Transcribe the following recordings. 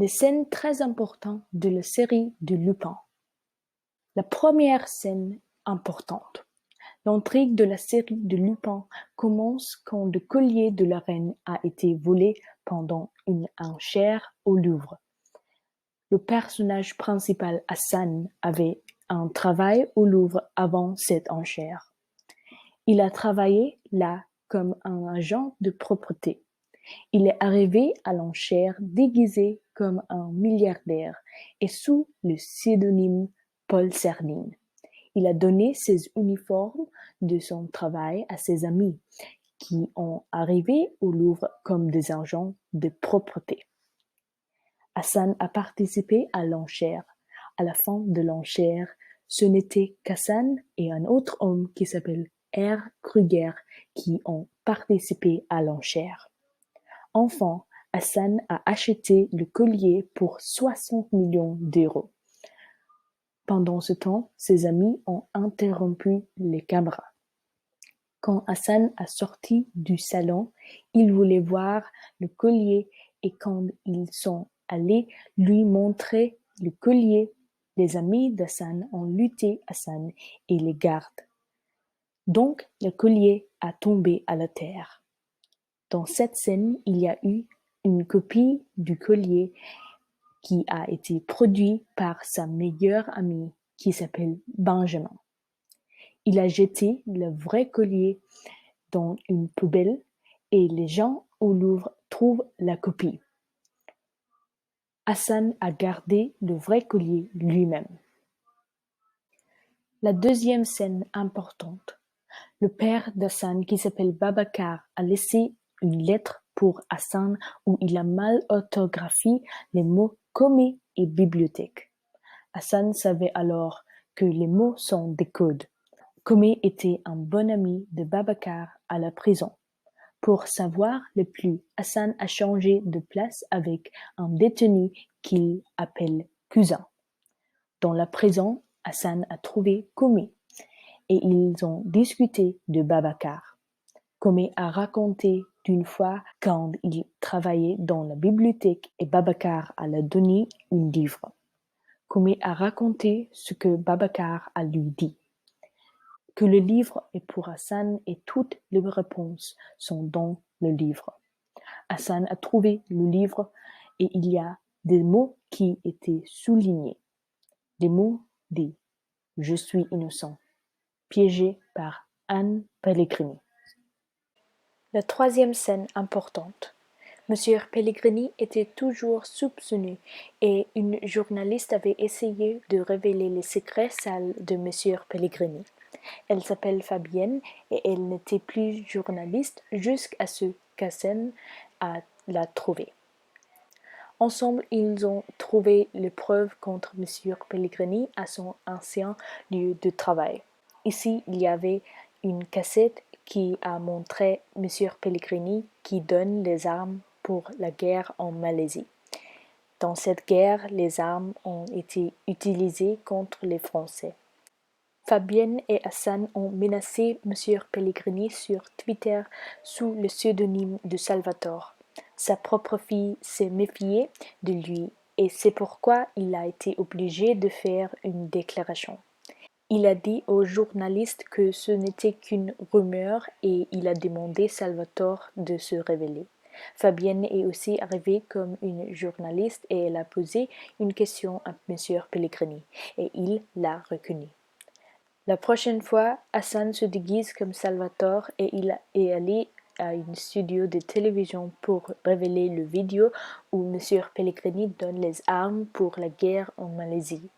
Les scènes très importantes de la série de Lupin. La première scène importante. L'intrigue de la série de Lupin commence quand le collier de la reine a été volé pendant une enchère au Louvre. Le personnage principal, Hassan, avait un travail au Louvre avant cette enchère. Il a travaillé là comme un agent de propreté. Il est arrivé à l'enchère déguisé comme un milliardaire et sous le pseudonyme Paul Cerdine. Il a donné ses uniformes de son travail à ses amis qui ont arrivé au Louvre comme des agents de propreté. Hassan a participé à l'enchère. À la fin de l'enchère, ce n'était qu'Hassan et un autre homme qui s'appelle R. Kruger qui ont participé à l'enchère. Enfin, Hassan a acheté le collier pour 60 millions d'euros. Pendant ce temps, ses amis ont interrompu les caméras. Quand Hassan a sorti du salon, il voulait voir le collier et quand ils sont allés lui montrer le collier, les amis d'Hassan ont lutté Hassan et les gardes. Donc, le collier a tombé à la terre. Dans cette scène, il y a eu une copie du collier qui a été produit par sa meilleure amie qui s'appelle Benjamin. Il a jeté le vrai collier dans une poubelle et les gens au Louvre trouvent la copie. Hassan a gardé le vrai collier lui-même. La deuxième scène importante. Le père d'Hassan qui s'appelle Babacar a laissé une lettre pour Hassan où il a mal orthographié les mots commis et bibliothèque. Hassan savait alors que les mots sont des codes. Commis était un bon ami de Babacar à la prison. Pour savoir le plus, Hassan a changé de place avec un détenu qu'il appelle cousin. Dans la prison, Hassan a trouvé Commis et ils ont discuté de Babacar. Commis a raconté d'une fois quand il travaillait dans la bibliothèque et Babacar a donné un livre. Commis a raconté ce que Babacar a lui dit. Que le livre est pour Hassan et toutes les réponses sont dans le livre. Hassan a trouvé le livre et il y a des mots qui étaient soulignés. Des mots des « Je suis innocent », piégé par Anne Pellegrini. La troisième scène importante. Monsieur Pellegrini était toujours soupçonné et une journaliste avait essayé de révéler les secrets sales de Monsieur Pellegrini. Elle s'appelle Fabienne et elle n'était plus journaliste jusqu'à ce qu'Hassan la trouvée. Ensemble, ils ont trouvé les preuves contre Monsieur Pellegrini à son ancien lieu de travail. Ici, il y avait une cassette qui a montré Monsieur Pellegrini qui donne les armes pour la guerre en Malaisie. Dans cette guerre, les armes ont été utilisées contre les Français. Fabienne et Hassan ont menacé Monsieur Pellegrini sur Twitter sous le pseudonyme de Salvatore. Sa propre fille s'est méfiée de lui et c'est pourquoi il a été obligé de faire une déclaration. Il a dit aux journalistes que ce n'était qu'une rumeur et il a demandé Salvatore de se révéler. Fabienne est aussi arrivée comme une journaliste et elle a posé une question à Monsieur Pellegrini et il l'a reconnu. La prochaine fois, Hassan se déguise comme Salvatore et il est allé à un studio de télévision pour révéler le vidéo où Monsieur Pellegrini donne les armes pour la guerre en Malaisie.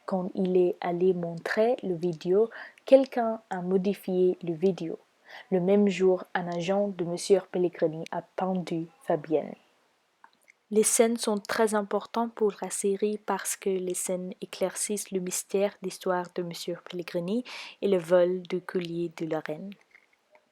Quand il est allé montrer le vidéo, quelqu'un a modifié le vidéo. Le même jour, un agent de Monsieur Pellegrini a pendu Fabienne. Les scènes sont très importantes pour la série parce que les scènes éclaircissent le mystère d'histoire de Monsieur Pellegrini et le vol du collier de la reine.